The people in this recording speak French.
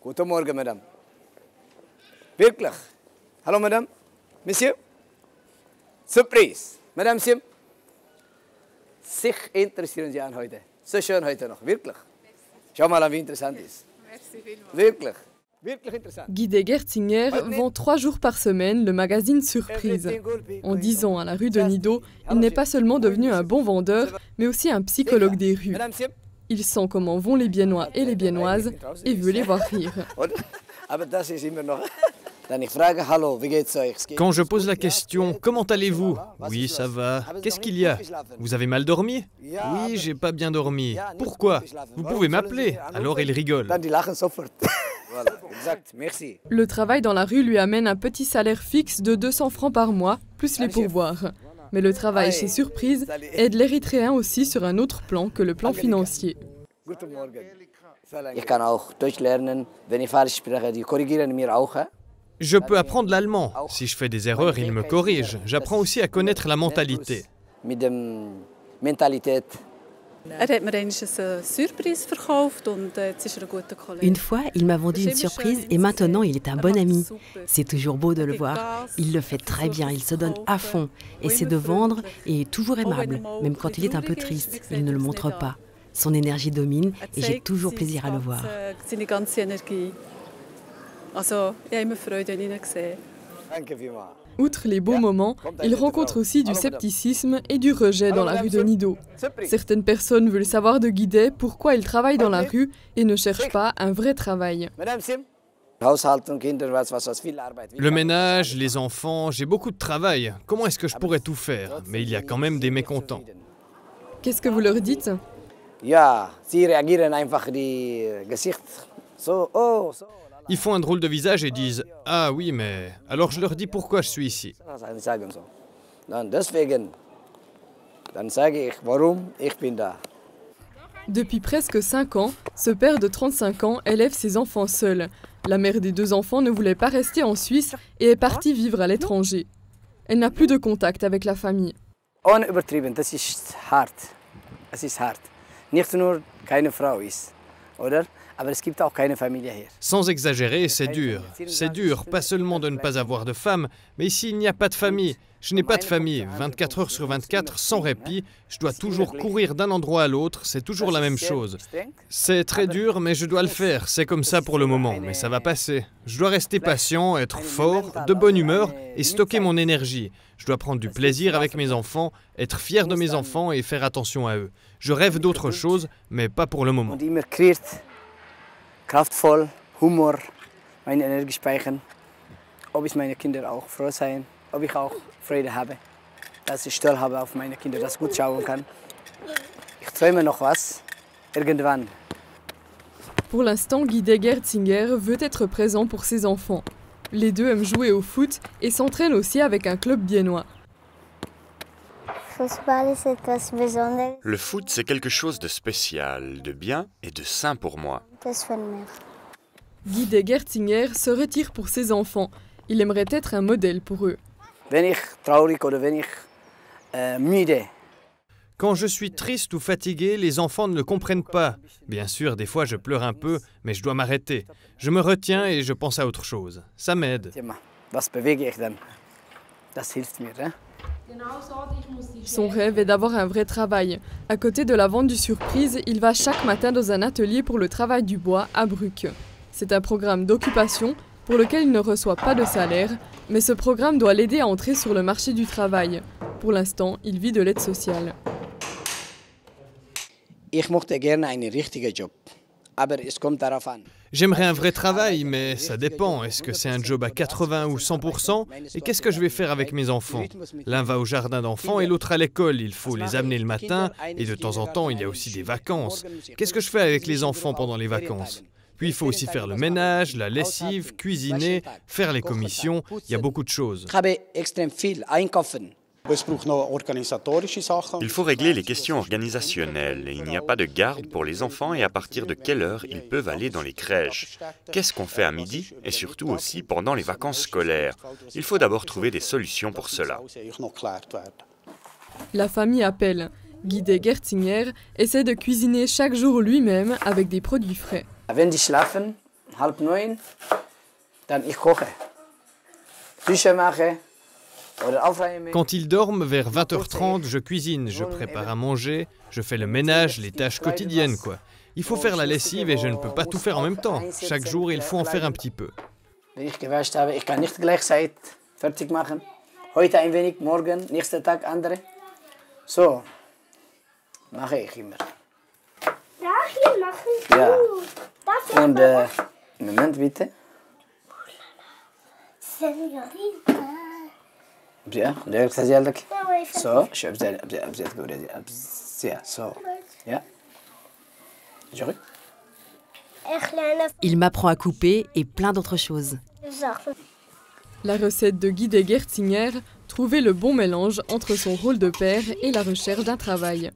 Guten Morgen, Madame. Wirklich? Hallo, Madame? Monsieur? Surprise. Madame Sim? Sich interessieren Sie an heute. So schön heute noch, wirklich. Schau mal, wie interessant ist. Wirklich. Guy Gertzinger vend 3 jours par semaine le magazine Surprise. En 10 ans à la rue de Nido, il n'est pas seulement devenu un bon vendeur, mais aussi un psychologue des rues. Il sent comment vont les Biennois et les Biennoises et veut les voir rire. Quand je pose la question « Comment allez-vous » ? « Oui, ça va. Qu'est-ce qu'il y a ? Vous avez mal dormi ? » ? « Oui, j'ai pas bien dormi. Pourquoi ? Vous pouvez m'appeler. » Alors il rigole. Le travail dans la rue lui amène un petit salaire fixe de 200 francs par mois, plus les pourboires. Mais le travail chez Surprise aide l'Érythréen aussi sur un autre plan que le plan financier. Je peux apprendre l'allemand. Si je fais des erreurs, il me corrige. J'apprends aussi à connaître la mentalité. Une fois, il m'a vendu une surprise et maintenant il est un bon ami. C'est toujours beau de le voir. Il le fait très bien, il se donne à fond. Essaie de vendre et est toujours aimable, même quand il est un peu triste. Il ne le montre pas. Son énergie domine et j'ai toujours plaisir à le voir. Outre les beaux moments, il rencontre aussi du scepticisme et du rejet dans la rue de Nido. Certaines personnes veulent savoir de Guy pourquoi il travaille dans la rue et ne cherche pas un vrai travail. Le ménage, les enfants, j'ai beaucoup de travail. Comment est-ce que je pourrais tout faire ? Mais il y a quand même des mécontents. Qu'est-ce que vous leur dites ? Ils font un drôle de visage et disent « Ah oui, mais… » Alors je leur dis pourquoi je suis ici. Depuis presque 5 ans, ce père de 35 ans élève ses enfants seul. La mère des 2 enfants ne voulait pas rester en Suisse et est partie vivre à l'étranger. Elle n'a plus de contact avec la famille. Sans exagérer, c'est dur. C'est dur, pas seulement de ne pas avoir de femme, mais ici il n'y a pas de famille. Je n'ai pas de famille, 24 heures sur 24, sans répit. Je dois toujours courir d'un endroit à l'autre, c'est toujours la même chose. C'est très dur, mais je dois le faire. C'est comme ça pour le moment, mais ça va passer. Je dois rester patient, être fort, de bonne humeur et stocker mon énergie. Je dois prendre du plaisir avec mes enfants, être fier de mes enfants et faire attention à eux. Je rêve d'autre chose, mais pas pour le moment. Kraftvoll, Humor, meine Energie speichern, ob ich meine Kinder auch froh sein, ob ich auch Freude habe, dass ich stolz habe auf meine Kinder, dass ich gut schauen kann. Ich träume noch was, irgendwann. Pour l'instant, Guy Gertzinger veut être présent pour ses enfants. Les 2 aiment jouer au foot et s'entraînent aussi avec un club biennois. Le foot, c'est quelque chose de spécial, de bien et de sain pour moi. Guy Gertzinger se retire pour ses enfants. Il aimerait être un modèle pour eux. Quand je suis triste ou fatigué, les enfants ne le comprennent pas. Bien sûr, des fois je pleure un peu, mais je dois m'arrêter. Je me retiens et je pense à autre chose. Ça m'aide. Son rêve est d'avoir un vrai travail. À côté de la vente du Surprise, il va chaque matin dans un atelier pour le travail du bois à Bruck. C'est un programme d'occupation pour lequel il ne reçoit pas de salaire, mais ce programme doit l'aider à entrer sur le marché du travail. Pour l'instant, il vit de l'aide sociale. J'aimerais un vrai travail, mais ça dépend. Est-ce que c'est un job à 80 ou 100% ? Et qu'est-ce que je vais faire avec mes enfants ? L'un va au jardin d'enfants et l'autre à l'école. Il faut les amener le matin et de temps en temps, il y a aussi des vacances. Qu'est-ce que je fais avec les enfants pendant les vacances ? Puis il faut aussi faire le ménage, la lessive, cuisiner, faire les commissions. Il y a beaucoup de choses. Il faut régler les questions organisationnelles. Il n'y a pas de garde pour les enfants et à partir de quelle heure ils peuvent aller dans les crèches. Qu'est-ce qu'on fait à midi et surtout aussi pendant les vacances scolaires. Il faut d'abord trouver des solutions pour cela. La famille appelle. Guy Gertzinger essaie de cuisiner chaque jour lui-même avec des produits frais. 8:30, dann ich koche. Küche mache. Quand ils dorment, vers 20h30, je cuisine, je prépare à manger, je fais le ménage, les tâches quotidiennes, quoi. Il faut faire la lessive et je ne peux pas tout faire en même temps. Chaque jour, il faut en faire un petit peu. Ich gewascht habe, ich kann nicht gleichzeitig fertig machen. Heute ein wenig, morgen, nächsten Tag andere. So mache ich immer. Da hier machen? Ja. Und Moment bitte. Senorita. Ja, ده بتسجل لك. So, شو أبزيد قولي أبزيد. So, ja. Juri. Il m'apprend à couper et plein d'autres choses. La recette de Guy Degertzinger, trouver le bon mélange entre son rôle de père et la recherche d'un travail.